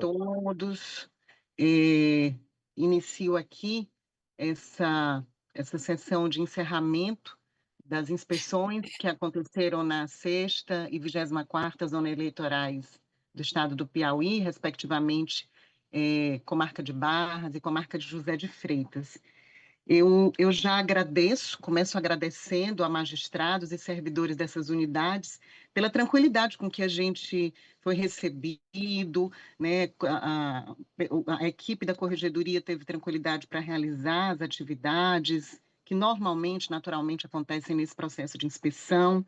todos. Eh, Inicio aqui essa, essa sessão de encerramento das inspeções que aconteceram na 6ª e 24ª Zona Eleitorais do Estado do Piauí, respectivamente, comarca de Barras e comarca de José de Freitas. Eu já agradeço, começo agradecendo a magistrados e servidores dessas unidades pela tranquilidade com que a gente foi recebido, né? A equipe da Corregedoria teve tranquilidade para realizar as atividades que normalmente, naturalmente, acontecem nesse processo de inspeção.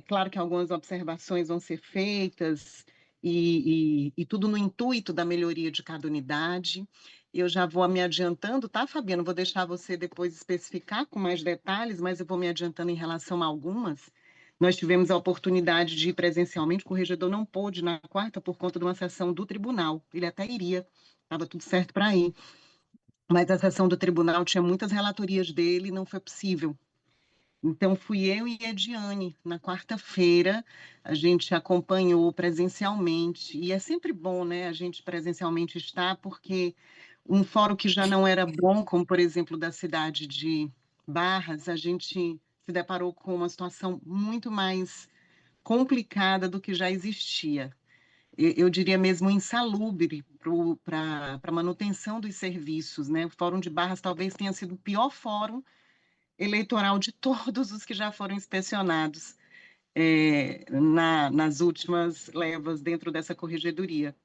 Claro que algumas observações vão ser feitas e tudo no intuito da melhoria de cada unidade. Eu já vou me adiantando, tá, Fabiano? Vou deixar você depois especificar com mais detalhes, mas eu vou me adiantando em relação a algumas. Nós tivemos a oportunidade de ir presencialmente, o corregedor não pôde na 4ª por conta de uma sessão do tribunal. Ele até iria, estava tudo certo para ir. Mas a sessão do tribunal tinha muitas relatorias dele e não foi possível. Então, fui eu e a Ediane. Na 4ª-feira, a gente acompanhou presencialmente. E é sempre bom, né, a gente presencialmente estar, porque um fórum que já não era bom, como, por exemplo, da cidade de Barras, a gente se deparou com uma situação muito mais complicada do que já existia. Eu diria mesmo insalubre para a manutenção dos serviços, né? O Fórum de Barras talvez tenha sido o pior fórum eleitoral de todos os que já foram inspecionados nas últimas levas dentro dessa corregedoria.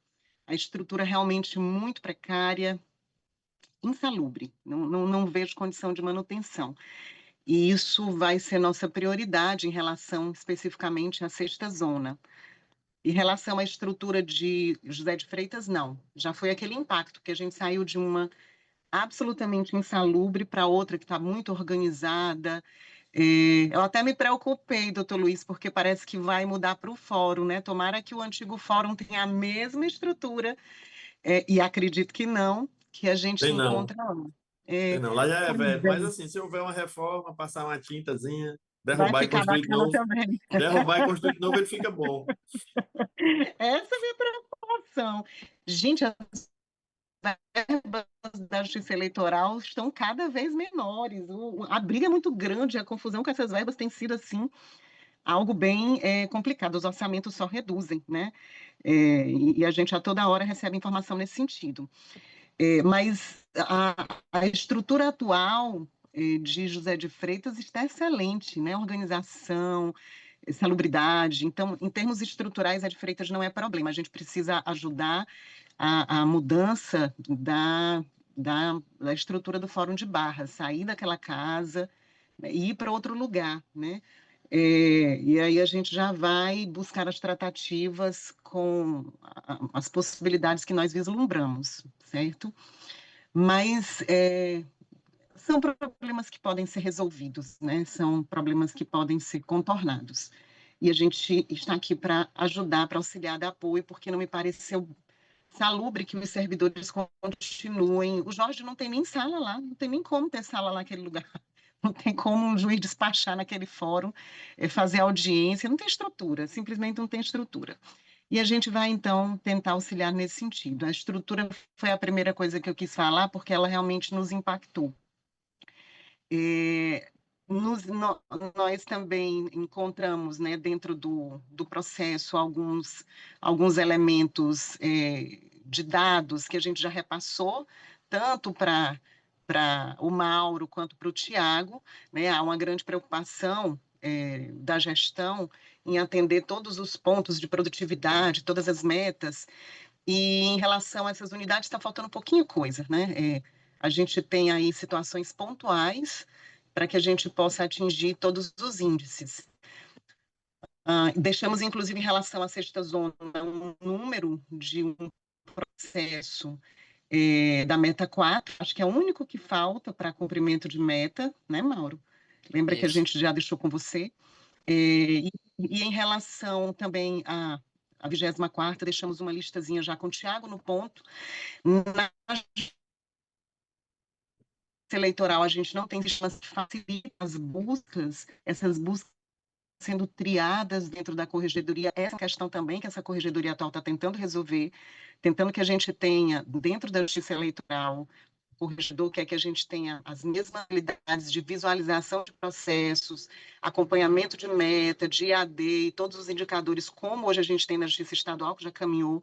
A estrutura realmente muito precária, insalubre, não vejo condição de manutenção. E isso vai ser nossa prioridade em relação especificamente à 6ª zona. Em relação à estrutura de José de Freitas, não. Já foi aquele impacto, que a gente saiu de uma absolutamente insalubre para outra que está muito organizada. Eu até me preocupei, doutor Luiz, porque parece que vai mudar para o fórum, né? Tomara que o antigo fórum tenha a mesma estrutura, e acredito que não, que a gente Tem não, encontra lá. tem não. Lá já é Pois velho. Mas é, assim, se houver uma reforma, passar uma tintazinha, vai derrubar e ficar construir de bacana novo, também. derrubar e construir de novo, ele fica bom. Essa é a minha preocupação. Gente, as verbas da justiça eleitoral estão cada vez menores. A briga é muito grande, a confusão com essas verbas tem sido assim algo bem complicado. Os orçamentos só reduzem, né? E a gente a toda hora recebe informação nesse sentido. Mas a estrutura atual de José de Freitas está excelente, né? Organização, salubridade. Então, em termos estruturais, a de Freitas não é problema. A gente precisa ajudar a mudança da estrutura do Fórum de Barras, sair daquela casa, né, e ir para outro lugar, né? E aí a gente já vai buscar as tratativas com as possibilidades que nós vislumbramos, certo? Mas são problemas que podem ser resolvidos, né? São problemas que podem ser contornados. E a gente está aqui para ajudar, para auxiliar, dar apoio, porque não me pareceu salubre que os servidores continuem. O Jorge não tem nem sala lá, não tem nem como ter sala lá naquele lugar. Não tem como um juiz despachar naquele fórum, fazer audiência, não tem estrutura, simplesmente não tem estrutura. E a gente vai, então, tentar auxiliar nesse sentido. A estrutura foi a primeira coisa que eu quis falar, porque ela realmente nos impactou. É, nós também encontramos, né, dentro do processo alguns elementos de dados que a gente já repassou, tanto para o Mauro quanto para o Tiago, né? Há uma grande preocupação da gestão em atender todos os pontos de produtividade, todas as metas, e em relação a essas unidades está faltando um pouquinho coisa, né? A gente tem aí situações pontuais para que a gente possa atingir todos os índices. Deixamos, inclusive, em relação à 6ª zona, um número de um processo da meta 4, acho que é o único que falta para cumprimento de meta, né, Mauro? Lembra que a Isso. gente já deixou com você? E em relação também à 24ª, deixamos uma listazinha já com o Tiago no ponto. Na eleitoral, a gente não tem sistemas que facilitam as buscas, essas buscas sendo triadas dentro da corregedoria, essa questão também que essa corregedoria atual está tentando resolver, tentando que a gente tenha, dentro da justiça eleitoral, o corregedor quer que a gente tenha as mesmas habilidades de visualização de processos, acompanhamento de meta, de IAD, e todos os indicadores, como hoje a gente tem na Justiça Estadual, que já caminhou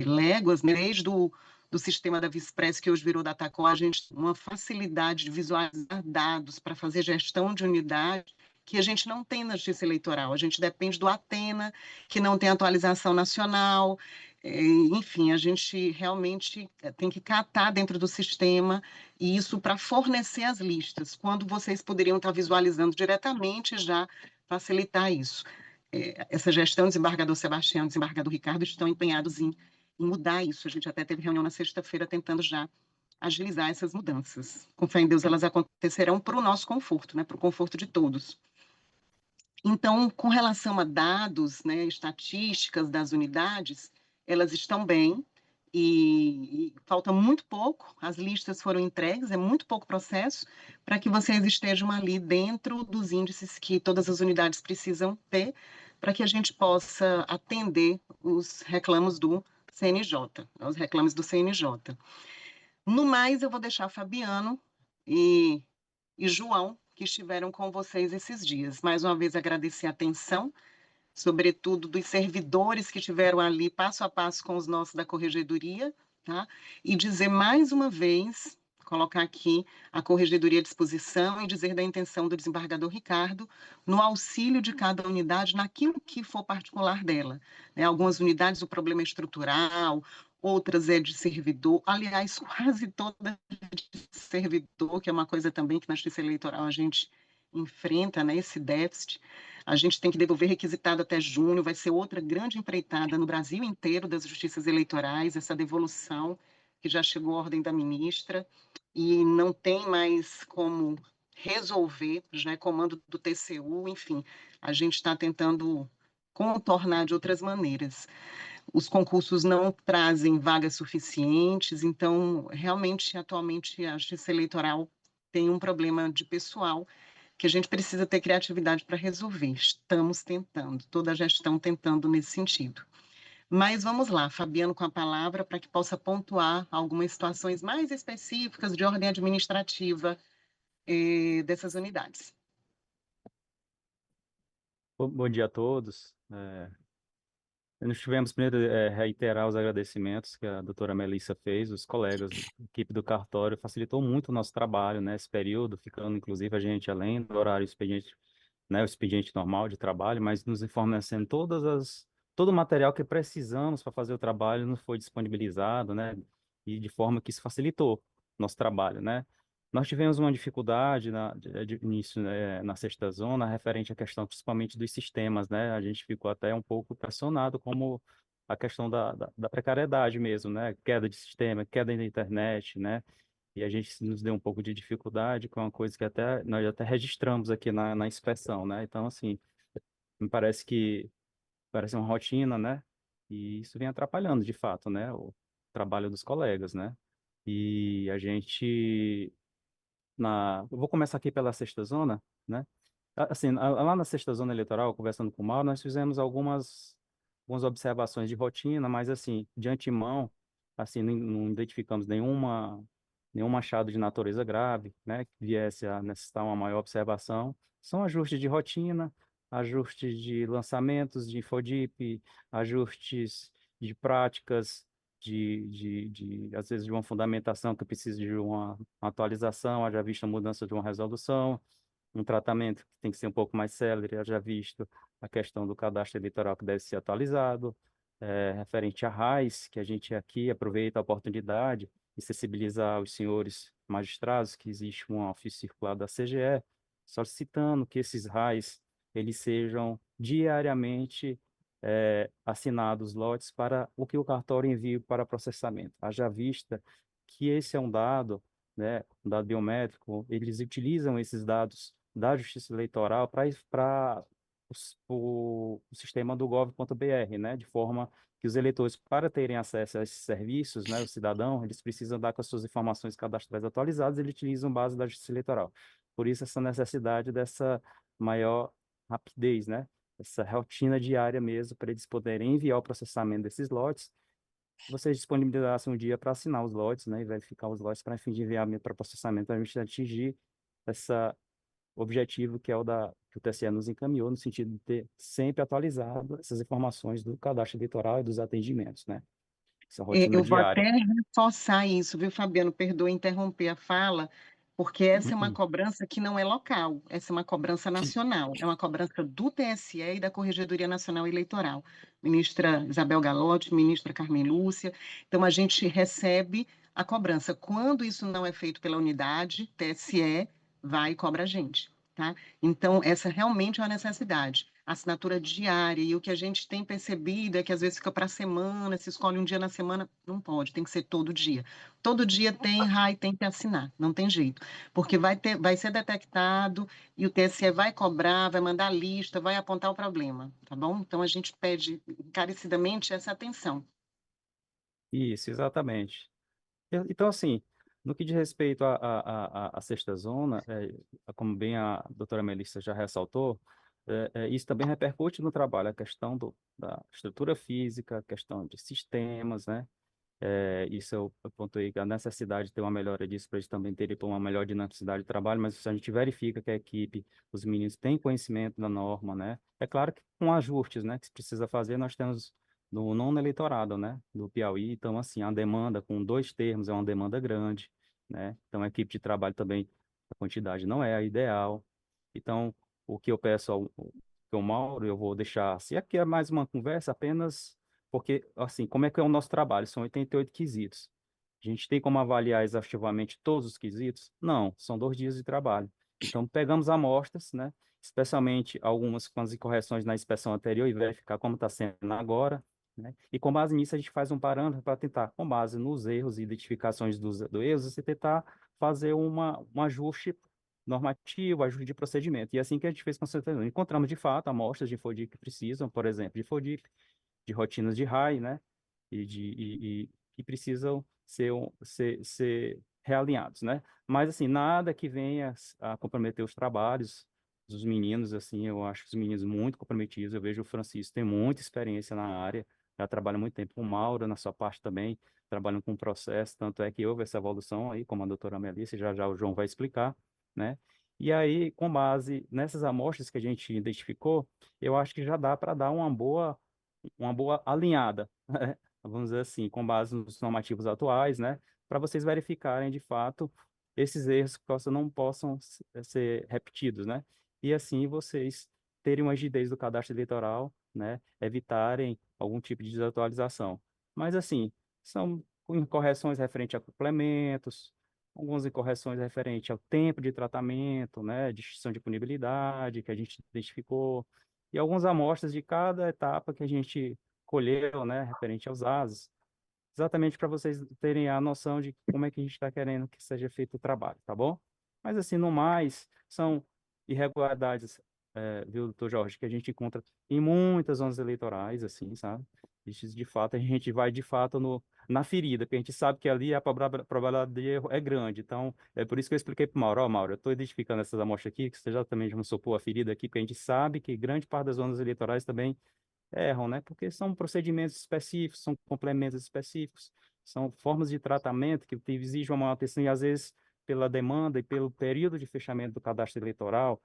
léguas, né, desde do sistema da Vispress, que hoje virou Datacom, a gente tem uma facilidade de visualizar dados para fazer gestão de unidade, que a gente não tem na Justiça Eleitoral. A gente depende do Atena, que não tem atualização nacional, enfim, a gente realmente tem que catar dentro do sistema e isso para fornecer as listas, quando vocês poderiam estar visualizando diretamente já facilitar isso. Essa gestão, desembargador Sebastião, desembargador Ricardo, estão empenhados em mudar isso. A gente até teve reunião na sexta-feira tentando já agilizar essas mudanças. Com fé em Deus, elas acontecerão para o nosso conforto, né, para o conforto de todos. Então, com relação a dados, né, estatísticas das unidades, elas estão bem e falta muito pouco, as listas foram entregues, é muito pouco processo, para que vocês estejam ali dentro dos índices que todas as unidades precisam ter, para que a gente possa atender os reclamos do CNJ, os reclames do CNJ. No mais, eu vou deixar Fabiano e João, que estiveram com vocês esses dias. Mais uma vez, agradecer a atenção, sobretudo dos servidores que estiveram ali passo a passo com os nossos da Corregedoria, tá? E dizer mais uma vez, colocar aqui a Corregedoria à disposição e dizer da intenção do desembargador Ricardo no auxílio de cada unidade naquilo que for particular dela, né? Algumas unidades o problema é estrutural, outras é de servidor, aliás, quase todas de servidor, que é uma coisa também que na justiça eleitoral a gente enfrenta, né, esse déficit. A gente tem que devolver requisitado até junho, vai ser outra grande empreitada no Brasil inteiro das justiças eleitorais, essa devolução que já chegou à ordem da ministra, e não tem mais como resolver, já é comando do TCU, enfim, a gente está tentando contornar de outras maneiras. Os concursos não trazem vagas suficientes, então, realmente, atualmente, a justiça eleitoral tem um problema de pessoal que a gente precisa ter criatividade para resolver. Estamos tentando, toda a gestão tentando nesse sentido. Mas vamos lá, Fabiano com a palavra para que possa pontuar algumas situações mais específicas de ordem administrativa dessas unidades. Bom dia a todos. Nós tivemos primeiro reiterar os agradecimentos que a doutora Melissa fez, os colegas, a equipe do cartório, facilitou muito o nosso trabalho nesse período, ficando inclusive a gente além do horário expediente, né, o expediente normal de trabalho, mas nos fornecendo todo o material que precisamos para fazer o trabalho nos foi disponibilizado, né, e de forma que isso facilitou o nosso trabalho, né. Nós tivemos uma dificuldade de início, né, na sexta zona, referente à questão principalmente dos sistemas, né? A gente ficou até um pouco pressionado, como a questão da precariedade mesmo, né? Queda de sistema, queda da internet, né? E a gente nos deu um pouco de dificuldade com uma coisa que até nós até registramos aqui na inspeção, né? Então, assim, me parece uma rotina, né? E isso vem atrapalhando, de fato, né? O trabalho dos colegas, né? E a gente eu vou começar aqui pela sexta zona, né? Assim, lá na sexta zona eleitoral, conversando com o Mauro, nós fizemos algumas observações de rotina, mas assim, de antemão, assim, não identificamos nenhum achado de natureza grave, né, que viesse a necessitar uma maior observação. São ajustes de rotina, ajustes de lançamentos de InfoDip, ajustes de práticas, às vezes, de uma fundamentação que precisa de uma atualização, haja visto a mudança de uma resolução, um tratamento que tem que ser um pouco mais célere, haja visto a questão do cadastro eleitoral que deve ser atualizado, referente a RAIS, que a gente aqui aproveita a oportunidade de sensibilizar os senhores magistrados que existe um ofício circular da CGE, solicitando que esses RAIS eles sejam diariamente assinados lotes para o que o cartório envia para processamento. Haja vista que esse é um dado, né, um dado biométrico, eles utilizam esses dados da Justiça Eleitoral para o sistema do gov.br, né, de forma que os eleitores, para terem acesso a esses serviços, né, o cidadão, eles precisam dar com as suas informações cadastrais atualizadas, eles utilizam base da Justiça Eleitoral. Por isso, essa necessidade dessa maior rapidez, né, essa rotina diária mesmo, para eles poderem enviar o processamento desses lotes vocês disponibilizassem um dia para assinar os lotes, né, e verificar os lotes para fim de enviamento para processamento, para a gente atingir essa objetivo que é que o TSE nos encaminhou, no sentido de ter sempre atualizado essas informações do cadastro eleitoral e dos atendimentos, né? Essa rotina Eu vou diária. até reforçar isso, viu, Fabiano? Perdoe interromper a fala, porque essa é uma cobrança que não é local, essa é uma cobrança nacional, é uma cobrança do TSE e da Corregedoria Nacional Eleitoral. Ministra Isabel Galotti, ministra Carmen Lúcia. Então, a gente recebe a cobrança. Quando isso não é feito pela unidade, TSE vai e cobra a gente, tá? Então, essa realmente é uma necessidade. Assinatura diária, e o que a gente tem percebido é que às vezes fica para a semana, se escolhe um dia na semana, não pode, tem que ser todo dia. Todo dia tem RAI, tem que assinar, não tem jeito, porque vai ser detectado e o TSE vai cobrar, vai mandar lista, vai apontar o problema, tá bom? Então a gente pede encarecidamente essa atenção. Isso, exatamente. Então, assim, no que diz respeito à sexta zona, como bem a doutora Melissa já ressaltou, isso também repercute no trabalho, a questão da estrutura física, a questão de sistemas, né? Isso eu pontuei a necessidade de ter uma melhora disso para eles também terem uma melhor dinamicidade de trabalho, mas se a gente verifica que a equipe, os meninos têm conhecimento da norma, né? É claro que com ajustes, né, que se precisa fazer, nós temos no nono eleitorado, né, do Piauí, então, assim, a demanda com 2 termos é uma demanda grande, né? Então, a equipe de trabalho também, a quantidade não é a ideal. Então, o que eu peço ao Mauro, eu vou deixar, se aqui é mais uma conversa, apenas porque, assim, como é que é o nosso trabalho? São 88 quesitos. A gente tem como avaliar exaustivamente todos os quesitos? Não, são 2 dias de trabalho. Então, pegamos amostras, né? Especialmente algumas com as incorreções na inspeção anterior e verificar como está sendo agora, né? E com base nisso, a gente faz um parâmetro para tentar, com base nos erros e identificações dos erros, você tentar fazer um ajuste normativo, ajuste de procedimento. E é assim que a gente fez com certeza. Encontramos, de fato, amostras de FODIP que precisam, por exemplo, de FODIP, de rotinas de RAI, né? E que precisam ser realinhados, né? Mas, assim, nada que venha a comprometer os trabalhos dos meninos, assim, eu acho os meninos muito comprometidos. Eu vejo o Francisco tem muita experiência na área, já trabalha muito tempo com o Mauro, na sua parte também, trabalhando com o processo, tanto é que houve essa evolução aí, como a doutora Melissa, já já o João vai explicar, né? E aí, com base nessas amostras que a gente identificou, eu acho que já dá para dar uma boa alinhada, né? Vamos dizer assim, com base nos normativos atuais, né? Para vocês verificarem de fato esses erros que não possam ser repetidos, né? E assim vocês terem uma rigidez do cadastro eleitoral, né? Evitarem algum tipo de desatualização. Mas assim, são incorreções referentes a complementos, algumas incorreções referentes ao tempo de tratamento, né? De extinção de punibilidade que a gente identificou e algumas amostras de cada etapa que a gente colheu, né, referente aos ASES, exatamente para vocês terem a noção de como é que a gente está querendo que seja feito o trabalho, tá bom? Mas, assim, no mais, são irregularidades, viu, doutor Jorge, que a gente encontra em muitas zonas eleitorais, assim, sabe? Isso, de fato, a gente vai, de fato, na ferida, porque a gente sabe que ali a probabilidade de erro é grande. Então, é por isso que eu expliquei para o Mauro, ó, Mauro, eu estou identificando essas amostras aqui, que você já também já sopou a ferida aqui, porque a gente sabe que grande parte das zonas eleitorais também erram, né? Porque são procedimentos específicos, são complementos específicos, são formas de tratamento que exigem uma atenção e, às vezes, pela demanda e pelo período de fechamento do cadastro eleitoral,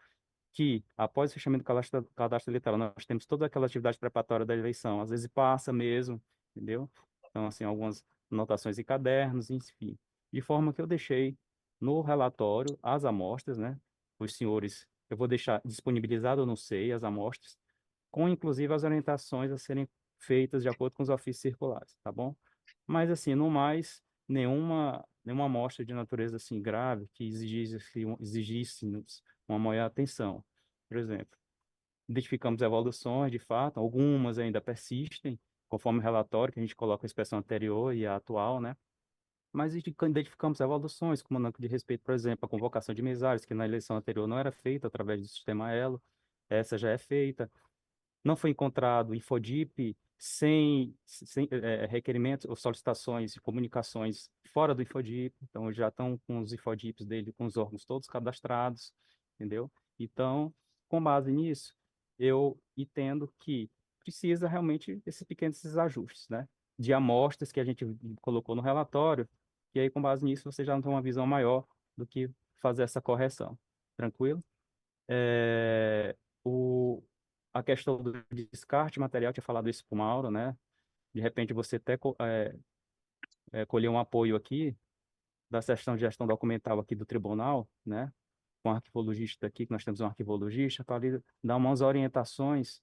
que, após o fechamento do cadastro eleitoral, nós temos toda aquela atividade preparatória da eleição, às vezes passa mesmo, entendeu? Então, assim, algumas anotações em cadernos, enfim. De forma que eu deixei no relatório as amostras, né? Os senhores, eu vou deixar disponibilizado no SEI as amostras, com inclusive as orientações a serem feitas de acordo com os ofícios circulares, tá bom? Mas, assim, no mais, nenhuma amostra de natureza, assim, grave que exigisse uma maior atenção. Por exemplo, identificamos evoluções, de fato, algumas ainda persistem, conforme o relatório que a gente coloca a inspeção anterior e a atual, né? Mas identificamos evoluções, como no que diz respeito, por exemplo, à convocação de mesários, que na eleição anterior não era feita através do sistema Elo, essa já é feita. Não foi encontrado IFODIP sem requerimentos ou solicitações de comunicações fora do IFODIP, então já estão com os IFODIPs dele, com os órgãos todos cadastrados, entendeu? Então, com base nisso, eu entendo que precisa realmente desses pequenos ajustes, né? de amostras que a gente colocou no relatório, e aí, com base nisso, você já tem uma visão maior do que fazer essa correção. Tranquilo? É, o, a questão do descarte material, eu tinha falado isso para o Mauro, né? De repente, você até colher um apoio aqui da seção de gestão documental aqui do tribunal, né? Com o arquivologista aqui, que nós temos um arquivologista, para lhe dar umas orientações,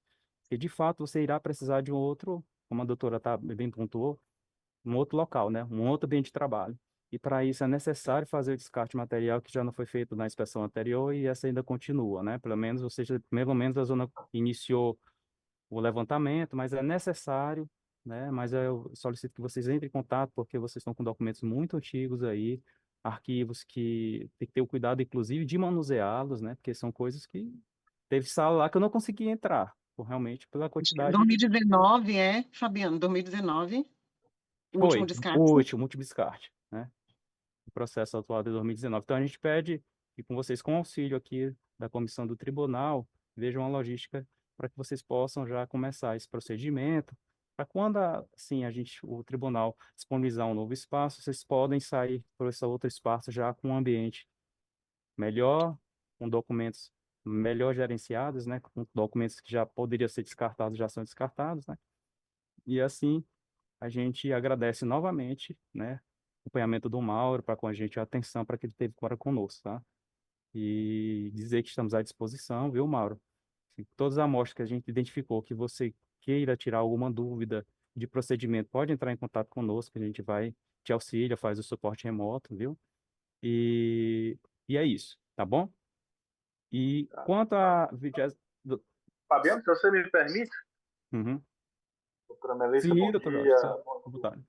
que de fato você irá precisar de um outro, como a doutora bem pontuou, um outro local, né? Um outro ambiente de trabalho. E para isso é necessário fazer o descarte material que já não foi feito na inspeção anterior e essa ainda continua, né? Pelo menos, ou seja, pelo menos a zona iniciou o levantamento, mas é necessário, né? Mas eu solicito que vocês entrem em contato, porque vocês estão com documentos muito antigos aí, arquivos que tem que ter o cuidado, inclusive, de manuseá-los, né? Porque são coisas que teve sala lá que eu não consegui entrar, realmente pela quantidade. 2019, Fabiano? 2019, o último Foi descarte. o último descarte, né? O processo atual de 2019. Então, a gente pede que com vocês, com auxílio aqui da comissão do tribunal, vejam a logística para que vocês possam já começar esse procedimento, para quando, assim, o tribunal disponibilizar um novo espaço, vocês podem sair por esse outro espaço já com um ambiente melhor, com documentos melhor gerenciados, né, com documentos que já poderiam ser descartados, já são descartados, né, e assim a gente agradece novamente, né, o acompanhamento do Mauro, para com a gente a atenção para que ele teve agora conosco, tá? E dizer que estamos à disposição, viu, Mauro? Se todas as amostras que a gente identificou que você queira tirar alguma dúvida de procedimento, pode entrar em contato conosco, a gente vai te auxilia, faz o suporte remoto, viu? E, e é isso, tá bom? E Tá. quanto a... Fabiano, se você me permite, Uhum. doutora Melissa, Sim, bom doutor dia. Jorge,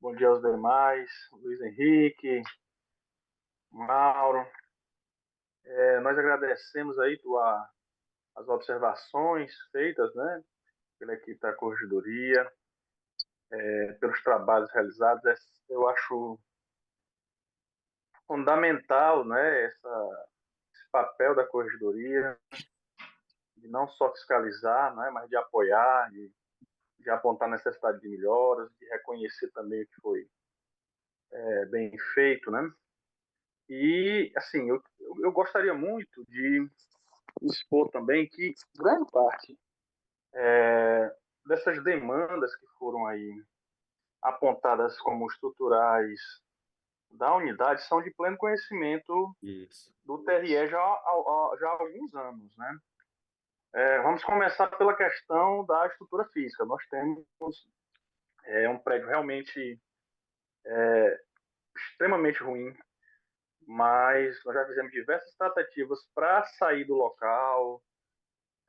Bom dia aos demais, Luiz Henrique, Mauro. Nós agradecemos aí as observações feitas, né, pela equipe da Corregedoria, pelos trabalhos realizados. Eu acho fundamental, né, esse papel da Corregedoria, de não só fiscalizar, né, mas de apoiar, de apontar necessidade de melhoras, de reconhecer também o que foi bem feito, né? E, assim, eu gostaria muito de expor também que grande parte dessas demandas que foram aí apontadas como estruturais da unidade são de pleno conhecimento isso. do TRE já há alguns anos, né? Vamos começar pela questão da estrutura física. Nós temos um prédio realmente extremamente ruim, mas nós já fizemos diversas tratativas para sair do local.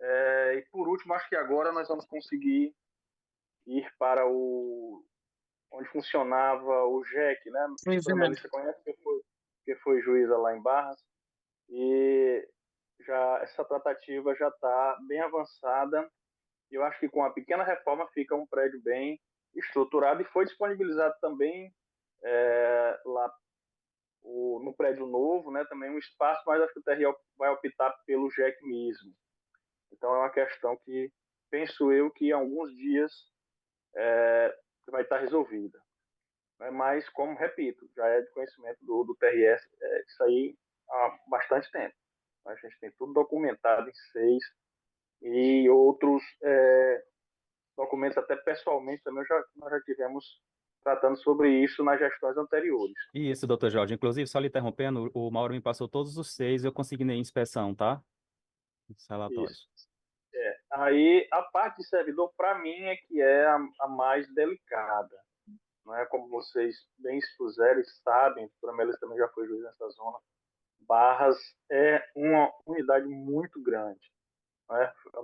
E por último, acho que agora nós vamos conseguir ir para onde funcionava o JEC, né? A doutora Melissa conhece, porque foi juíza lá em Barras, e já essa tratativa já está bem avançada. E eu acho que com a pequena reforma fica um prédio bem estruturado e foi disponibilizado também lá no prédio novo, né? Também um espaço, mas acho que o TRE vai optar pelo JEC mesmo. Então é uma questão que penso eu que em alguns dias vai estar resolvida. Mas, como repito, já é de conhecimento do TRS isso aí há bastante tempo. A gente tem tudo documentado em 6 e outros documentos até pessoalmente também nós já tivemos tratando sobre isso nas gestões anteriores. Isso, doutor Jorge. Inclusive, só lhe interrompendo, o Mauro me passou todos os 6 e eu consegui nem inspeção, tá? Os relatórios. Isso. Aí, a parte de servidor, para mim, é que é a mais delicada. Não é? Como vocês bem expuseram e sabem, a doutora Melissa também já foi juiz nessa zona, Barras é uma unidade muito grande. Né? A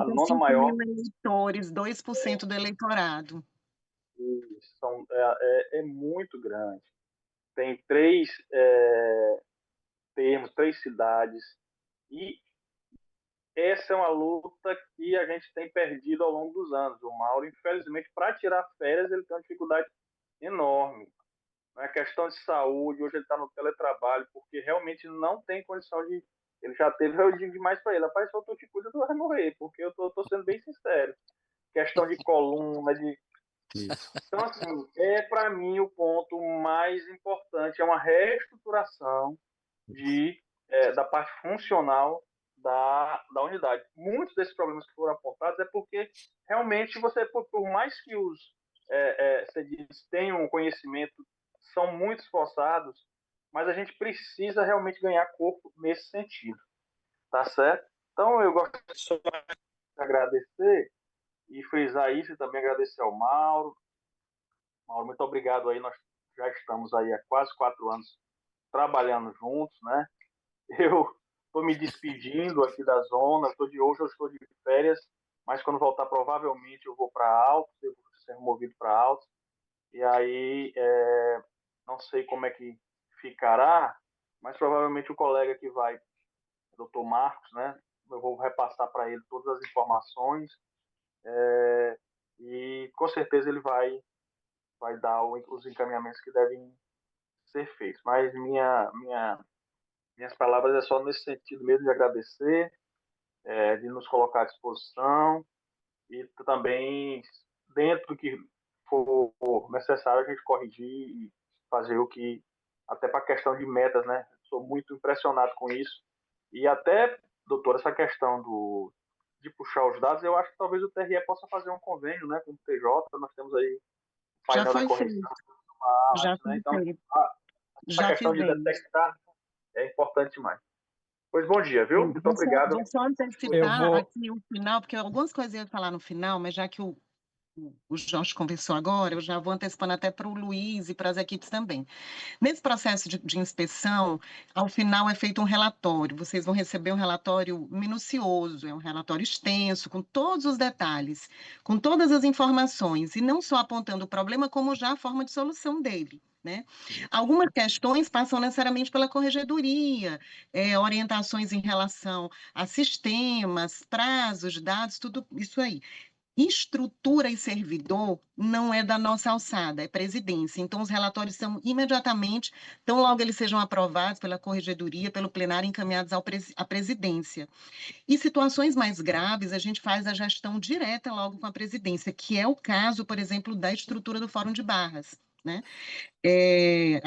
nona maior. 5 mil eleitores, 2% do eleitorado. É muito grande. Tem 3 termos, 3 cidades. E essa é uma luta que a gente tem perdido ao longo dos anos. O Mauro, infelizmente, para tirar férias, ele tem uma dificuldade enorme. Na questão de saúde, hoje ele está no teletrabalho, porque realmente não tem condição de. Ele já teve, eu digo demais para ele, rapaz, se eu te cuido, tu vai morrer, porque eu tô sendo bem sincero. Questão de coluna, Isso. Então, assim, para mim o ponto mais importante é uma reestruturação da parte funcional da unidade. Muitos desses problemas que foram apontados é porque realmente você, por mais que você diz, tenham um conhecimento, são muito esforçados, mas a gente precisa realmente ganhar corpo nesse sentido, tá certo? Então eu gosto só de agradecer e frisar isso e também agradecer ao Mauro. Mauro, muito obrigado aí, nós já estamos aí há quase 4 anos trabalhando juntos, né? Eu estou me despedindo aqui da zona, hoje eu estou de férias, mas quando voltar provavelmente eu vou para Altos, eu vou ser removido para Altos, e aí não sei como é que ficará, mas provavelmente o colega que vai, o Dr. Marcos, né? Eu vou repassar para ele todas as informações e com certeza ele vai dar os encaminhamentos que devem ser feitos. Mas minhas palavras é só nesse sentido mesmo de agradecer, de nos colocar à disposição e também, dentro do que for necessário, a gente corrigir e fazer o que, até para a questão de metas, né? Sou muito impressionado com isso. E até, doutor, essa questão de puxar os dados, eu acho que talvez o TRE possa fazer um convênio, né, com o TJ, nós temos aí o Já painel da foi correção, feito, já né? foi Então, feito, a já questão de fizemos. detectar é importante demais. Pois bom dia, viu? Muito obrigado. Vou só Eu antecipar vou. aqui o final, porque algumas coisas eu ia falar no final, mas já que o Jorge conversou agora, eu já vou antecipando até para o Luiz e para as equipes também. Nesse processo de inspeção, ao final é feito um relatório. Vocês vão receber um relatório minucioso, é um relatório extenso, com todos os detalhes, com todas as informações, e não só apontando o problema, como já a forma de solução dele. Né? Algumas questões passam necessariamente pela corregedoria, orientações em relação a sistemas, prazos, dados, tudo isso aí. Estrutura e servidor não é da nossa alçada, é presidência. Então, os relatórios são imediatamente, tão logo eles sejam aprovados pela corregedoria, pelo plenário, encaminhados à presidência. E situações mais graves, a gente faz a gestão direta logo com a presidência, que é o caso, por exemplo, da estrutura do Fórum de Barras. Né?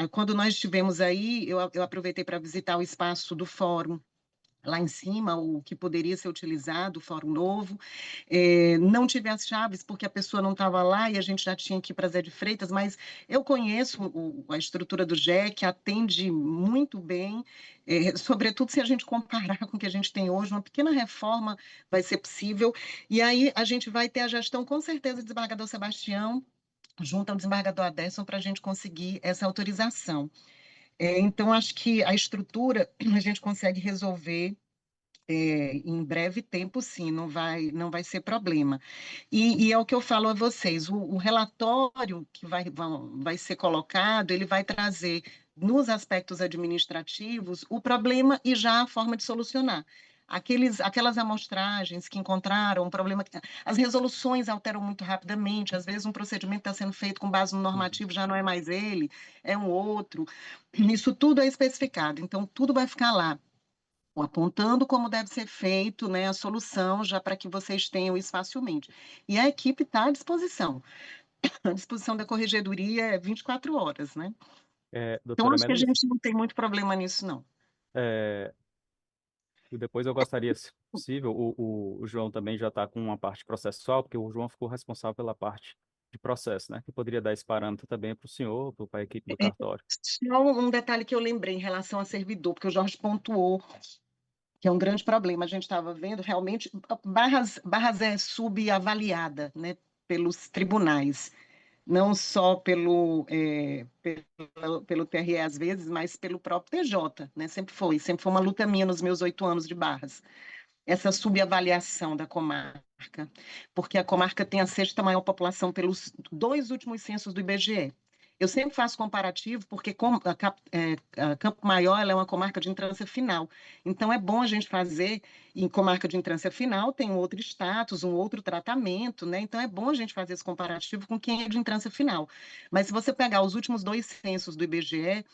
Quando nós estivemos aí, eu aproveitei para visitar o espaço do fórum, lá em cima, o que poderia ser utilizado, o Fórum Novo. Não tive as chaves porque a pessoa não estava lá e a gente já tinha que ir para Zé de Freitas, mas eu conheço a estrutura do GEC, atende muito bem, sobretudo se a gente comparar com o que a gente tem hoje, uma pequena reforma vai ser possível, e aí a gente vai ter a gestão, com certeza, do desembargador Sebastião, junto ao desembargador Aderson, para a gente conseguir essa autorização. Então, acho que a estrutura a gente consegue resolver em breve tempo, sim, não vai ser problema. E é o que eu falo a vocês, o relatório que vai ser colocado, ele vai trazer, nos aspectos administrativos, o problema e já a forma de solucionar. Aquelas amostragens que encontraram um problema, as resoluções alteram muito rapidamente, às vezes um procedimento está sendo feito com base no normativo, já não é mais ele, é um outro. Isso tudo é especificado, então tudo vai ficar lá, apontando como deve ser feito, né, a solução, já para que vocês tenham isso facilmente. E a equipe está à disposição. A disposição da corregedoria é 24 horas, né? Então, Doutora acho que a Melissa, gente não tem muito problema nisso, não. e depois eu gostaria, se possível, o João também já está com uma parte processual, porque o João ficou responsável pela parte de processo, né? Que poderia dar esse parâmetro também para o senhor, para a equipe do cartório. Só um detalhe que eu lembrei em relação a servidor, porque o Jorge pontuou que é um grande problema. A gente estava vendo, realmente, Barras é subavaliada, né, pelos tribunais, não só pelo TRE às vezes, mas pelo próprio TJ, né? Sempre foi uma luta minha nos meus 8 anos de Barras, essa subavaliação da comarca, porque a comarca tem a 6ª maior população pelos 2 últimos censos do IBGE. Eu sempre faço comparativo, porque a Campo Maior ela é uma comarca de entrância final. Então, é bom a gente fazer, em comarca de entrância final, tem um outro status, um outro tratamento, né? Então, é bom a gente fazer esse comparativo com quem é de entrância final. Mas, se você pegar os últimos 2 censos do IBGE,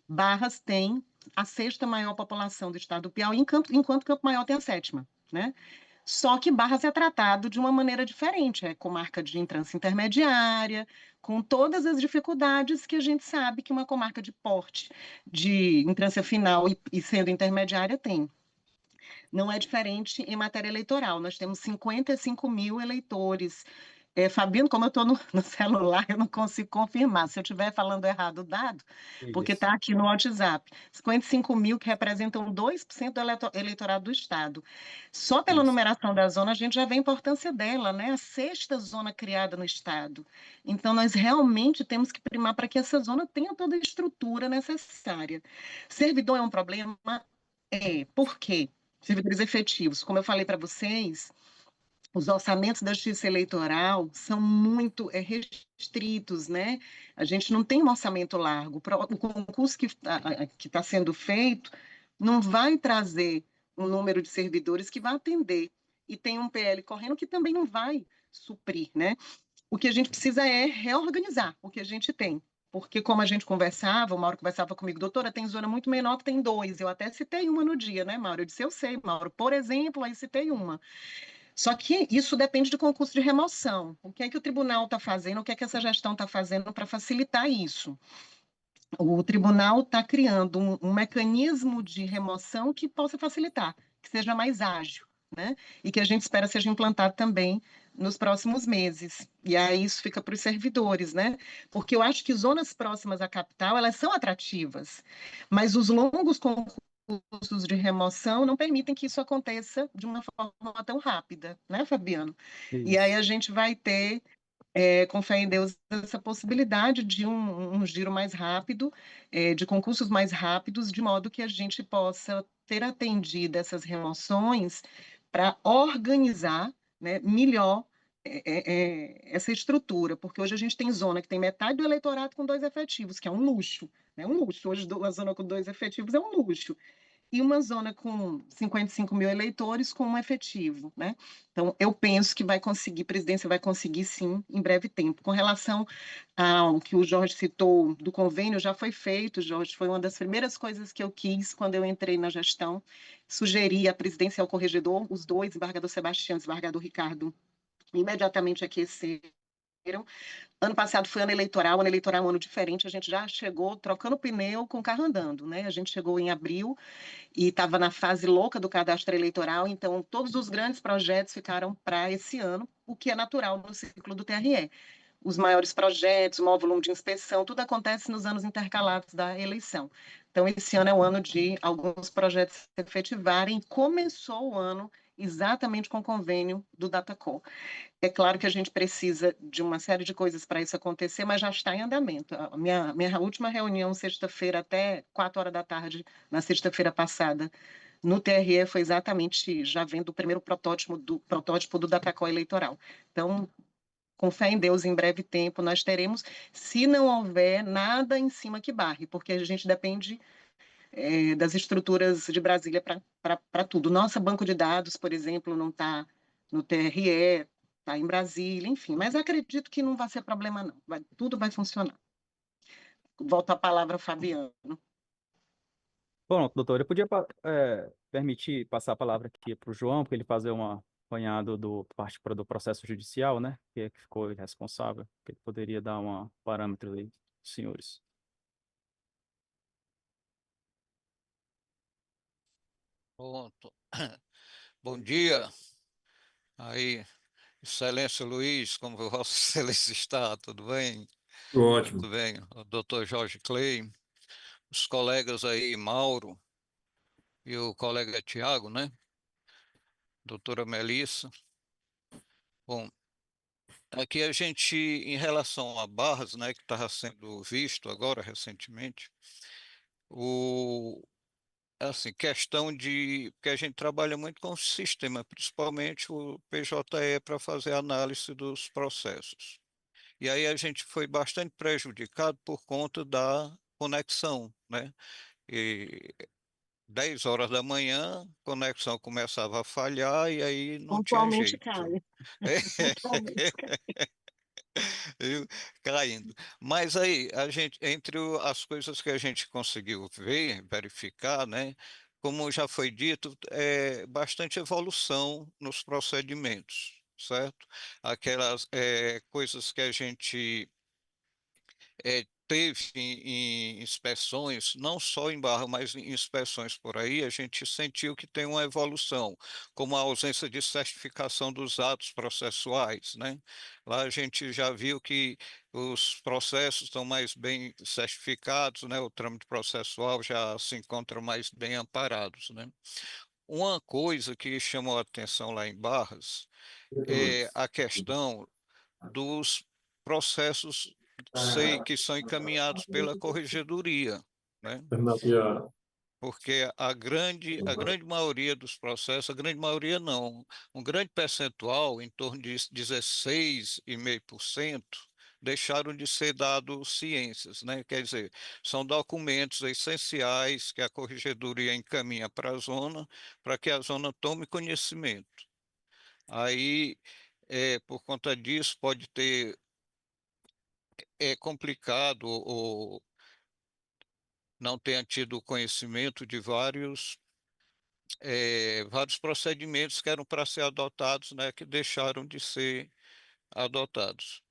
Barras tem a 6ª maior população do estado do Piauí, enquanto Campo Maior tem a 7ª, né? Só que Barras é tratado de uma maneira diferente, é com marca de entrância intermediária, com todas as dificuldades que a gente sabe que uma comarca de porte de entrância final e sendo intermediária tem. Não é diferente em matéria eleitoral. Nós temos 55 mil eleitores. Fabiano, como eu estou no celular, eu não consigo confirmar. Se eu estiver falando errado o dado, porque Isso. está aqui no WhatsApp. 55 mil que representam 2% do eleitorado do Estado. Só pela Isso. numeração da zona, a gente já vê a importância dela, né? A sexta zona criada no Estado. Então, nós realmente temos que primar para que essa zona tenha toda a estrutura necessária. Servidor é um problema? Por quê? Servidores efetivos. Como eu falei para vocês, os orçamentos da Justiça Eleitoral são muito restritos, né? A gente não tem um orçamento largo. O concurso que está sendo feito não vai trazer um número de servidores que vai atender. E tem um PL correndo que também não vai suprir, né? O que a gente precisa é reorganizar o que a gente tem. Porque, como a gente conversava, o Mauro conversava comigo, doutora, tem zona muito menor que tem 2. Eu até citei uma no dia, né, Mauro? Eu disse, eu sei, Mauro. Por exemplo, aí citei uma. Só que isso depende de concurso de remoção. O que é que o tribunal está fazendo, o que é que essa gestão está fazendo para facilitar isso? O tribunal está criando um mecanismo de remoção que possa facilitar, que seja mais ágil, né? E que a gente espera seja implantado também nos próximos meses. E aí isso fica para os servidores, né? Porque eu acho que zonas próximas à capital, elas são atrativas, mas os longos concursos de remoção não permitem que isso aconteça de uma forma tão rápida, né, Fabiano? E aí Isso. a gente vai ter com fé em Deus, essa possibilidade de um giro mais rápido, de concursos mais rápidos, de modo que a gente possa ter atendido essas remoções para organizar, né, melhor essa estrutura, porque hoje a gente tem zona que tem metade do eleitorado com 2 efetivos, que é um luxo, né? Um luxo. Hoje a zona com 2 efetivos é um luxo e uma zona com 55 mil eleitores com um efetivo, né? Então, eu penso que vai conseguir, presidência vai conseguir sim, em breve tempo. Com relação ao que o Jorge citou do convênio, já foi feito, Jorge, foi uma das primeiras coisas que eu quis quando eu entrei na gestão, sugerir à presidência e ao corregedor, os dois, desembargador Sebastião e desembargador Ricardo, imediatamente aqueceram. Ano passado foi ano eleitoral é um ano diferente, a gente já chegou trocando pneu com o carro andando, né? A gente chegou em abril, e estava na fase louca do cadastro eleitoral, então todos os grandes projetos ficaram para esse ano, o que é natural no ciclo do TRE. Os maiores projetos, o maior volume de inspeção, tudo acontece nos anos intercalados da eleição. Então, esse ano é o ano de alguns projetos se efetivarem. Começou o ano exatamente com o convênio do Datacom. É claro que a gente precisa de uma série de coisas para isso acontecer, mas já está em andamento. A minha última reunião, sexta-feira, até 4 horas da tarde, na sexta-feira passada, no TRE, foi exatamente já vendo o primeiro protótipo do Datacom eleitoral. Então, com fé em Deus, em breve tempo, nós teremos, se não houver nada em cima que barre, porque a gente depende das estruturas de Brasília para tudo. Nossa banco de dados, por exemplo, não está no TRE, está em Brasília, enfim. Mas acredito que não vai ser problema, não. Tudo vai funcionar. Volto a palavra ao Fabiano. Bom, doutor, eu podia permitir passar a palavra aqui para o João, para ele fazer um apanhado do processo judicial, né? Que ficou responsável, que ele poderia dar um parâmetro aí, senhores. Pronto. Bom dia. Aí, Excelência Luiz, como Vossa Excelência está? Tudo bem? Ótimo. Tudo bem. O doutor Jorge Clay, os colegas aí, Mauro e o colega Tiago, né? Doutora Melissa. Bom, aqui a gente, em relação a Barras, né, que estava sendo visto agora recentemente, o, assim, questão de, porque a gente trabalha muito com o sistema, principalmente o PJE, para fazer análise dos processos. E aí a gente foi bastante prejudicado por conta da conexão, né? E 10 horas da manhã, a conexão começava a falhar e aí não tinha Pontualmente jeito. cai. Pontualmente cai. Viu? Caindo. Mas aí, a gente, entre as coisas que a gente conseguiu ver, verificar, né? como já foi dito, é bastante evolução nos procedimentos, certo? Aquelas coisas que a gente teve em inspeções, não só em Barra, mas em inspeções por aí, a gente sentiu que tem uma evolução, como a ausência de certificação dos atos processuais, né? Lá a gente já viu que os processos estão mais bem certificados, né? O trâmite processual já se encontra mais bem amparados, né? Uma coisa que chamou a atenção lá em Barras é a questão dos processos que são encaminhados pela corregedoria, né? Porque a grande maioria dos processos, a grande maioria não, um grande percentual, em torno de 16,5%, deixaram de ser dados ciências, né? Quer dizer, são documentos essenciais que a corregedoria encaminha para a zona, para que a zona tome conhecimento. Aí, por conta disso, pode ter complicado ou não tenha tido conhecimento de vários procedimentos que eram para ser adotados, né, que deixaram de ser adotados.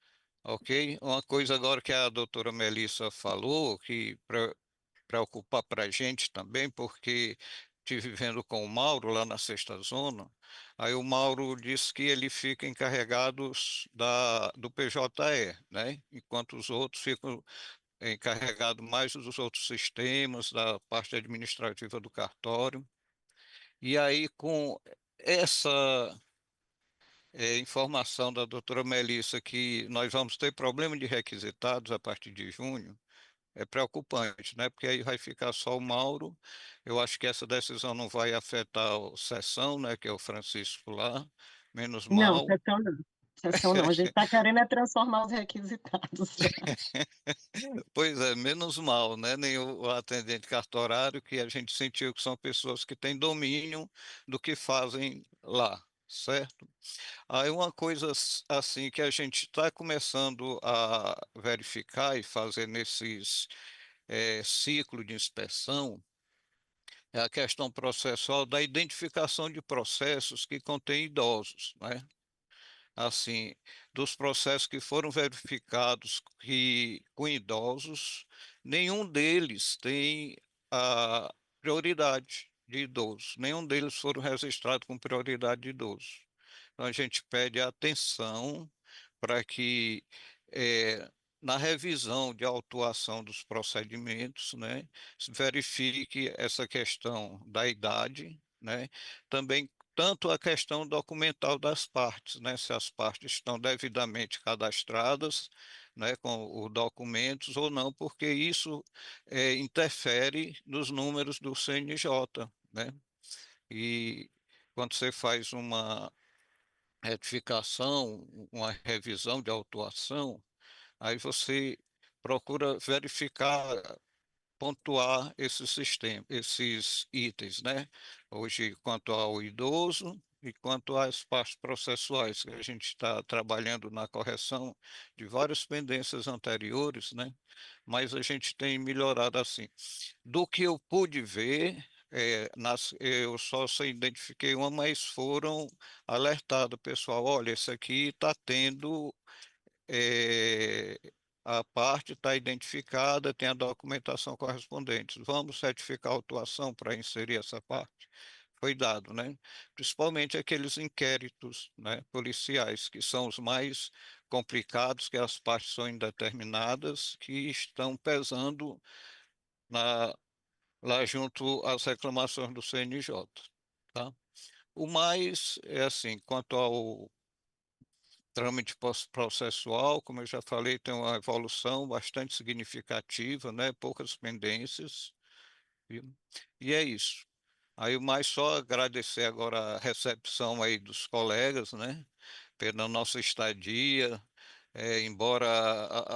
Ok? Uma coisa agora que a doutora Melissa falou, que preocupa para a gente também, porque estive vendo com o Mauro lá na Sexta Zona, aí o Mauro disse que ele fica encarregado do PJE, né? Enquanto os outros ficam encarregados mais dos outros sistemas, da parte administrativa do cartório. E aí, com essa informação da doutora Melissa que nós vamos ter problema de requisitados a partir de junho, é preocupante, né? Porque aí vai ficar só o Mauro. Eu acho que essa decisão não vai afetar a sessão, né? Que é o Francisco lá, menos Não, mal. sessão não. Sessão não. A gente está querendo é transformar os requisitados já. Pois é, menos mal, né? Nem o atendente cartorário, que a gente sentiu que são pessoas que têm domínio do que fazem lá, certo? Aí uma coisa assim que a gente está começando a verificar e fazer nesses ciclo de inspeção é a questão processual da identificação de processos que contêm idosos, né? Assim, dos processos que foram verificados com idosos, nenhum deles tem a prioridade de idoso, nenhum deles foram registrados com prioridade de idoso. Então, a gente pede atenção para que, na revisão de autuação dos procedimentos, né, se verifique essa questão da idade, né, também tanto a questão documental das partes, né, se as partes estão devidamente cadastradas, né, com os documentos ou não, porque isso interfere nos números do CNJ, né, e quando você faz uma retificação, uma revisão de autuação, aí você procura verificar, pontuar esses sistemas, esses itens, né? Hoje, quanto ao idoso e quanto às partes processuais, que a gente está trabalhando na correção de várias pendências anteriores, né? Mas a gente tem melhorado assim. Do que eu pude ver, eu só identifiquei uma, mas foram alertados, pessoal, olha, esse aqui está tendo, eh, a parte está identificada, tem a documentação correspondente. Vamos certificar a autuação para inserir essa parte? Foi dado, né? Principalmente aqueles inquéritos, né, policiais, que são os mais complicados, que as partes são indeterminadas, que estão pesando na lá junto às reclamações do CNJ, tá? O mais é assim, quanto ao trâmite processual, como eu já falei, tem uma evolução bastante significativa, né? Poucas pendências, viu? E é isso. Aí o mais só agradecer agora a recepção aí dos colegas, né? Pela nossa estadia, embora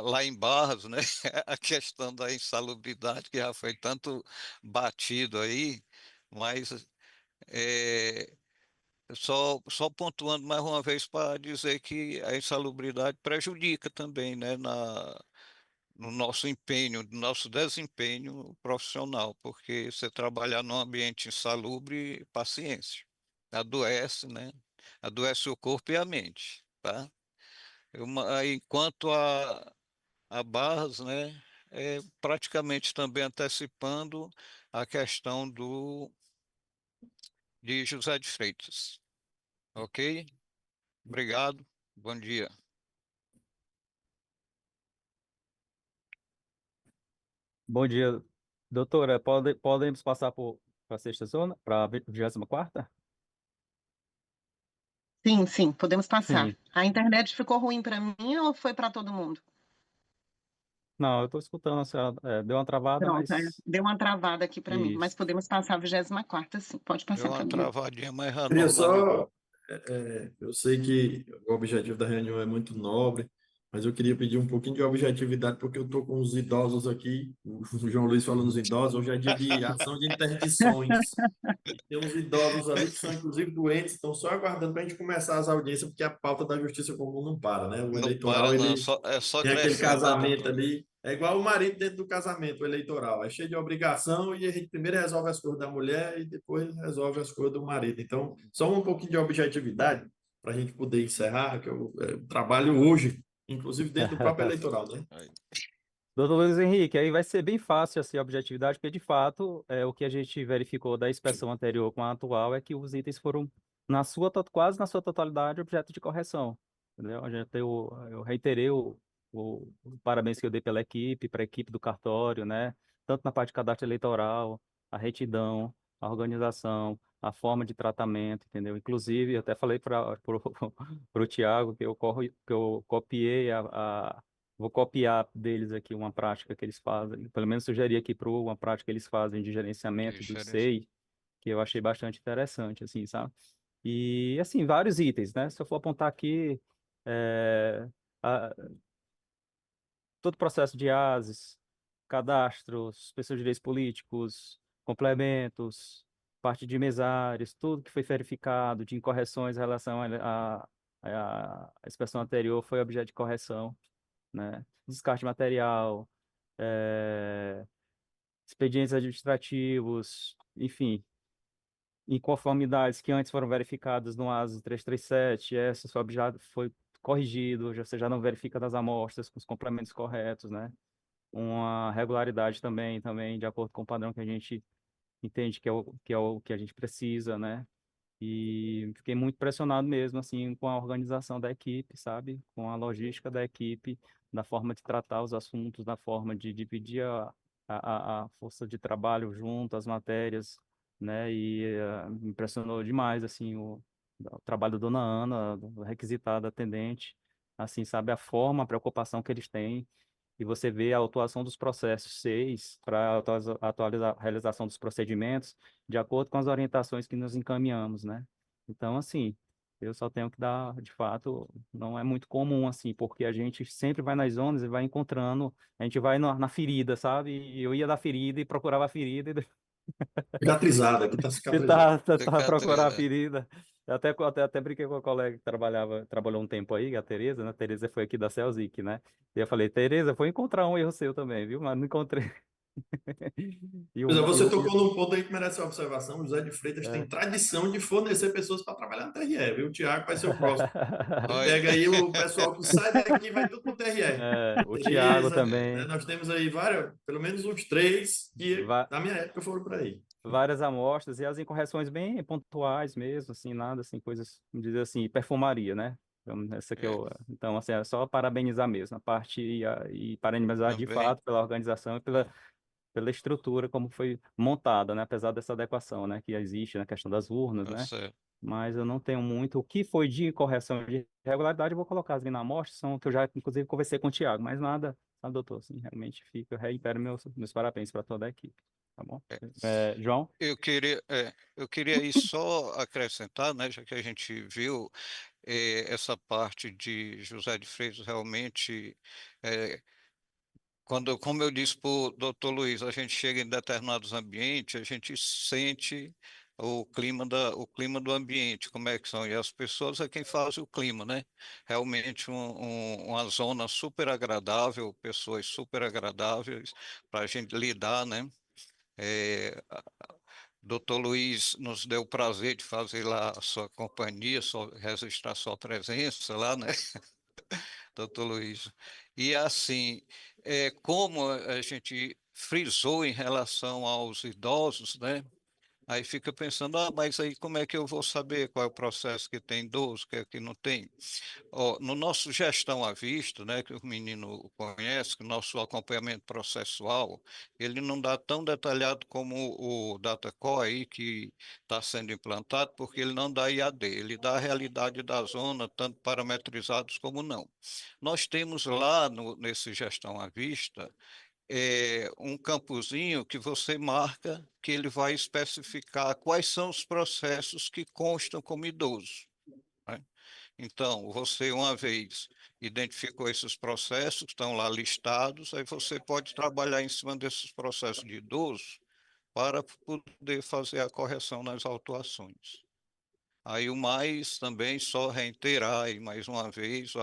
lá em Barras, né, a questão da insalubridade que já foi tanto batido aí, mas é, só pontuando mais uma vez para dizer que a insalubridade prejudica também, né, no nosso empenho, no nosso desempenho profissional, porque você trabalhar num ambiente insalubre, paciência, adoece, né? Adoece o corpo e a mente, tá? Enquanto a Barras, né, é praticamente também antecipando a questão de José de Freitas, ok? Obrigado, bom dia. Bom dia, doutora. Podemos passar para a sexta zona, para a 24ª? Sim, sim, podemos passar. Sim. A internet ficou ruim para mim ou foi para todo mundo? Não, eu estou escutando a senhora. Deu uma travada, Pronto, mas deu uma travada aqui para mim, mas isso. podemos passar a 24ª, sim. Pode Deu passar, uma Fabiola. travadinha, mas Queria normalizou. só, eu sei que o objetivo da reunião é muito nobre, mas eu queria pedir um pouquinho de objetividade, porque eu estou com os idosos aqui, o João Luiz falando dos idosos, hoje é dia de ação de interdições. E tem uns idosos ali que são, inclusive, doentes, estão só aguardando para a gente começar as audiências, porque a pauta da justiça comum não para, né? O Não para, eleitoral, não, ele é só tem aquele crescendo, né, casamento doutor? ali, é igual o marido dentro do casamento, o eleitoral, é cheio de obrigação e a gente primeiro resolve as coisas da mulher e depois resolve as coisas do marido. Então, só um pouquinho de objetividade para a gente poder encerrar, que eu trabalho hoje, inclusive dentro do próprio eleitoral, né? Doutor Luiz Henrique, aí vai ser bem fácil assim, a objetividade, porque de fato o que a gente verificou da inspeção anterior com a atual é que os itens foram quase na sua totalidade objeto de correção. Entendeu? Eu reiterei o parabéns que eu dei pela equipe, para a equipe do cartório, né? Tanto na parte de cadastro eleitoral, a retidão, a organização, a forma de tratamento, entendeu? Inclusive, eu até falei para o Tiago que eu copiei vou copiar deles aqui uma prática que eles fazem, pelo menos sugerir aqui para uma prática que eles fazem de gerenciamento do Diferença. SEI, que eu achei bastante interessante, assim, sabe? E, assim, vários itens, né? Se eu for apontar aqui, é, a- todo o processo de ASES, cadastros, pessoas de direitos políticos, complementos, parte de mesários, tudo que foi verificado de incorreções em relação à inspeção anterior foi objeto de correção, né? Descarte de material, eh, expedientes administrativos, enfim, inconformidades que antes foram verificadas no ASO 337, essa foi corrigido, você já não verifica das amostras com os complementos corretos, né? Uma regularidade também, de acordo com o padrão que a gente entende que é o que a gente precisa, né? E fiquei muito pressionado mesmo, assim, com a organização da equipe, sabe? Com a logística da equipe, da forma de tratar os assuntos, da forma de dividir a força de trabalho junto, as matérias, né? E me impressionou demais, assim, o trabalho da dona Ana, do requisitado atendente, assim, sabe? A forma, a preocupação que eles têm. E você vê a atuação dos processos 6 para atualizar a realização dos procedimentos de acordo com as orientações que nos encaminhamos, né? Então, assim, eu só tenho que dar, de fato, não é muito comum, assim, porque a gente sempre vai nas zonas e vai encontrando, a gente vai na ferida, sabe? E eu ia da ferida e procurava a ferida e Cicatrizada, aqui está cicatrizada. tentar procurar a Cicatriz, ferida. Eu até brinquei com a colega que trabalhou um tempo aí, a Tereza, né? A Tereza foi aqui da Celzic, né? E eu falei, Tereza, foi encontrar um erro seu também, viu? Mas não encontrei. E Pois é, o, e você o, e tocou num ponto aí que merece uma observação. O José de Freitas tem é. tradição de fornecer pessoas para trabalhar no TRE, viu? O Tiago vai ser o próximo. Ele olha, pega aí o pessoal que sai daqui e vai tudo para o TRE. O Thiago Tereza, né? também. Nós temos aí vários, pelo menos uns três que Va- na minha época foram por aí. Várias amostras e as incorreções bem pontuais mesmo, assim, nada assim, coisas, vamos dizer assim, perfumaria, né? Então, é, então assim, é só parabenizar mesmo a parte e parabenizar de também fato pela organização e pela estrutura como foi montada, né? Apesar dessa adequação, né? Que existe na questão das urnas, tá né? certo. Mas eu não tenho muito. O que foi de correção de irregularidade, eu vou colocar ali na amostra, são que eu já, inclusive, conversei com o Thiago, mas nada, tá, doutor? Assim, realmente fica, eu reitero meus parabéns para toda a equipe, tá bom? É. João? Eu queria aí só acrescentar, né, já que a gente viu essa parte de José de Freitas realmente, é, como eu disse para o doutor Luiz, a gente chega em determinados ambientes, a gente sente o clima do ambiente, como é que são. E as pessoas é quem faz o clima, né? Realmente uma zona super agradável, pessoas super agradáveis para a gente lidar, né? Doutor Luiz nos deu o prazer de fazer lá a sua companhia, registrar sua presença lá, né? Doutor Luiz. E assim, como a gente frisou em relação aos idosos, né? Aí fica pensando, mas aí como é que eu vou saber qual é o processo que tem idoso, que é que não tem? Ó, no nosso gestão à vista, né, que o menino conhece, que o nosso acompanhamento processual, ele não dá tão detalhado como o DataCore aí, que está sendo implantado, porque ele não dá IAD, ele dá a realidade da zona, tanto parametrizados como não. Nós temos lá nesse gestão à vista, um campozinho que você marca que ele vai especificar quais são os processos que constam como idoso, né? Então, você, uma vez identificou esses processos, que estão lá listados, aí você pode trabalhar em cima desses processos de idoso para poder fazer a correção nas autuações. Aí o mais também, só reiterar aí mais uma vez o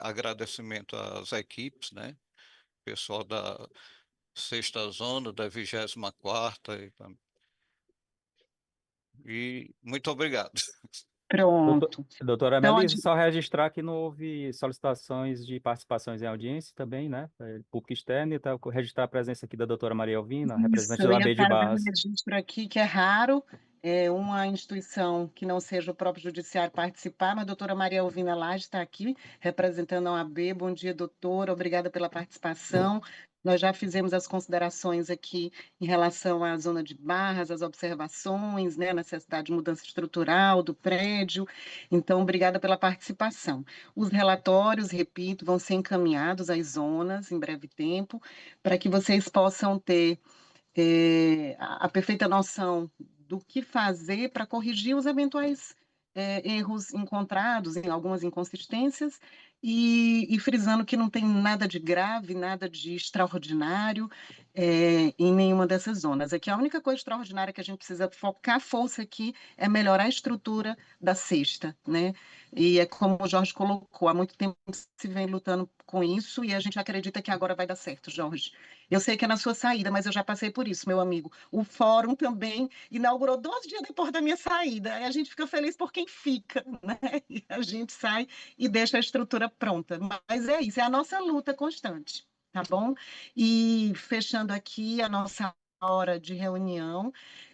agradecimento às equipes, né? Pessoal da sexta zona, da 24ª, e muito obrigado. Pronto. Doutora Então, Melissa, só registrar que não houve solicitações de participações em audiência também, né? Público externo, e tá, registrar a presença aqui da doutora Maria Elvina, isso, representante eu da ia AB de estar dando um Barras. registro aqui, que é raro, uma instituição que não seja o próprio judiciário participar, mas a doutora Maria Elvina Lage está aqui, representando a OAB. Bom dia, doutora, obrigada pela participação. Nós já fizemos as considerações aqui em relação à zona de Barras, as observações, né, a necessidade de mudança estrutural do prédio. Então, obrigada pela participação. Os relatórios, repito, vão ser encaminhados às zonas em breve tempo, para que vocês possam ter a perfeita noção do que fazer para corrigir os eventuais erros encontrados em algumas inconsistências e frisando que não tem nada de grave, nada de extraordinário em nenhuma dessas zonas. Aqui a única coisa extraordinária que a gente precisa focar força aqui é melhorar a estrutura da cesta, né? E é como o Jorge colocou, há muito tempo se vem lutando com isso e a gente acredita que agora vai dar certo, Jorge. Eu sei que é na sua saída, mas eu já passei por isso, meu amigo. O fórum também inaugurou 12 dias depois da minha saída. E a gente fica feliz por quem fica, né? E a gente sai e deixa a estrutura pronta. Mas é isso, é a nossa luta constante, tá bom? E fechando aqui a nossa hora de reunião,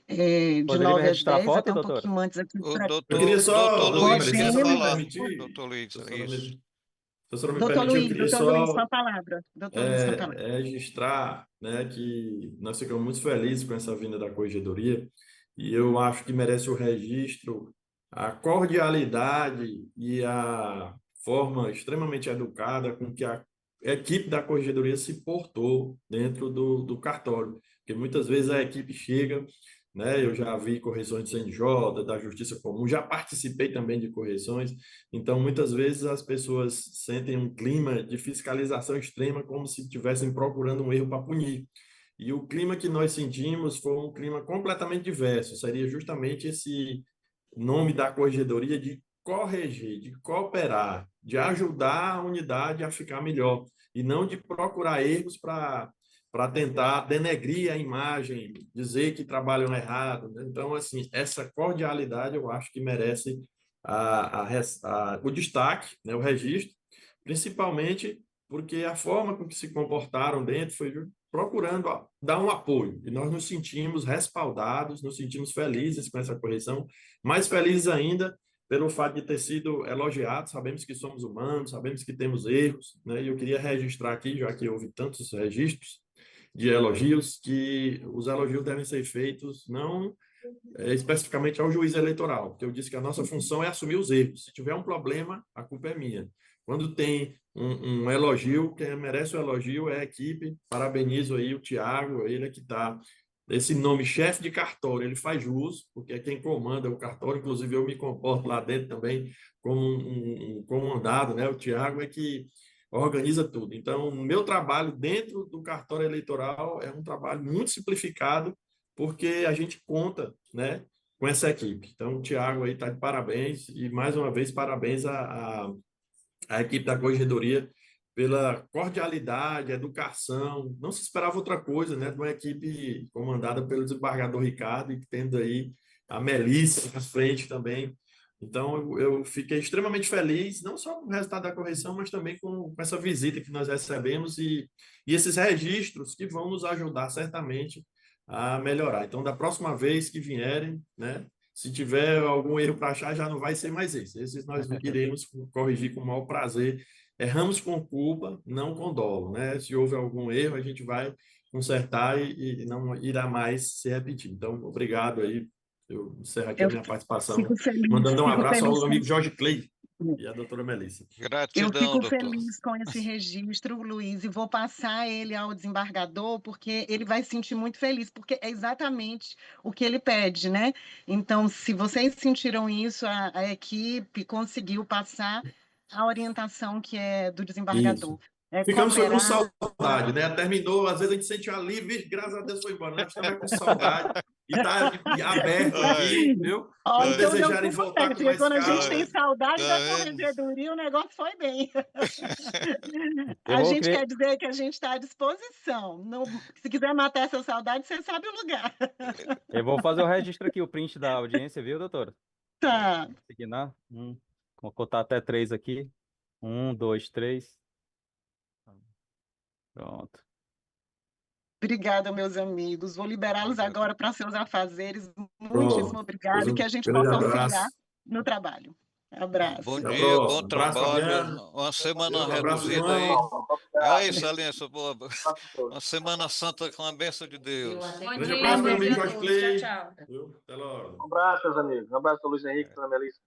de Poderia me 9 às registrar a 10, foto, até um doutora? pouquinho antes aqui O para... Eu queria doutor só, doutora Luiz Melissa, quer só me falar, permitir, doutor Luiz, isso. se a senhora me permitir, eu queria Doutor Luiz, com a só palavra. Doutor Luiz, com a palavra. registrar, né, que nós ficamos muito felizes com essa vinda da corregedoria e eu acho que merece o registro a cordialidade e a forma extremamente educada com que a equipe da corregedoria se portou dentro do cartório, porque muitas vezes a equipe chega, né, eu já vi correções do CNJ, da Justiça Comum, já participei também de correções, então, muitas vezes as pessoas sentem um clima de fiscalização extrema, como se estivessem procurando um erro para punir. E o clima que nós sentimos foi um clima completamente diverso. Seria justamente esse nome da corregedoria de corrigir, de cooperar, de ajudar a unidade a ficar melhor, e não de procurar erros para tentar denegrir a imagem, dizer que trabalham errado, né? Então, assim, essa cordialidade eu acho que merece o destaque, né, o registro, principalmente porque a forma com que se comportaram dentro foi procurando dar um apoio. E nós nos sentimos respaldados, nos sentimos felizes com essa correção, mais felizes ainda pelo fato de ter sido elogiado. Sabemos que somos humanos, sabemos que temos erros, né? E eu queria registrar aqui, já que houve tantos registros de elogios, que os elogios devem ser feitos não especificamente ao juiz eleitoral, porque eu disse que a nossa função é assumir os erros. Se tiver um problema, a culpa é minha. Quando tem um elogio, quem merece o elogio é a equipe. Parabenizo aí o Tiago, ele é que está. Esse nome, chefe de cartório, ele faz jus, porque é quem comanda o cartório, inclusive eu me comporto lá dentro também como um comandado, né? O Tiago é que organiza tudo. Então, o meu trabalho dentro do cartório eleitoral é um trabalho muito simplificado, porque a gente conta, né, com essa equipe. Então, o Tiago aí está de parabéns e, mais uma vez, parabéns à equipe da Corregedoria pela cordialidade, educação. Não se esperava outra coisa, né? De uma equipe comandada pelo desembargador Ricardo e tendo aí a Melissa à frente também. Então, eu fiquei extremamente feliz, não só com o resultado da correção, mas também com essa visita que nós recebemos e esses registros que vão nos ajudar certamente a melhorar. Então, da próxima vez que vierem, né, se tiver algum erro para achar, já não vai ser mais esse. Esses nós iremos corrigir com o maior prazer. Erramos com culpa, não com dolo, né? Se houve algum erro, a gente vai consertar e não irá mais se repetir. Então, obrigado aí. Eu encerro aqui a Eu minha participação, fico mandando um abraço ao feliz amigo Jorge Clay e à doutora Melissa. Eu Gratidão, fico doutor. feliz com esse registro, Luiz, e vou passar ele ao desembargador, porque ele vai se sentir muito feliz, porque é exatamente o que ele pede, né? Então, se vocês sentiram isso, a equipe conseguiu passar a orientação que é do desembargador. Isso. Ficamos foi com Cooperar. saudade, né? Terminou, às vezes a gente sente um alívio, graças a Deus foi embora, mas estava com saudade e está aberto aqui, viu? Ó, Quando então deu desejarem tudo voltar certo, com porque mais quando a gente calma. tem saudade Tá da vendo? corregedoria, o negócio foi bem. Eu A vou gente criar. quer dizer que a gente está à disposição. Se quiser matar essa saudade, você sabe o lugar. Eu vou fazer o registro aqui, o print da audiência, viu, doutora? Tá. Signar. Vou contar até 3 aqui. 1, 2, 3. Pronto. Obrigada, meus amigos. Vou liberá-los agora para seus afazeres. Muitíssimo Pronto. obrigada e que a gente Grande possa auxiliar abraço. no trabalho. Abraço. Bom Até a dia, bom próxima. Abraço, trabalho. Fabiano. Uma semana Um abraço, reduzida aí. irmão. É isso, Aliança. Boa. Uma semana santa com a bênção de Deus. Grande abraço, meu amigo Jorge Tchau, Clay. tchau. Viu? Até logo. Um abraço, meus amigos. Um abraço ao Luiz Henrique, para a Melissa.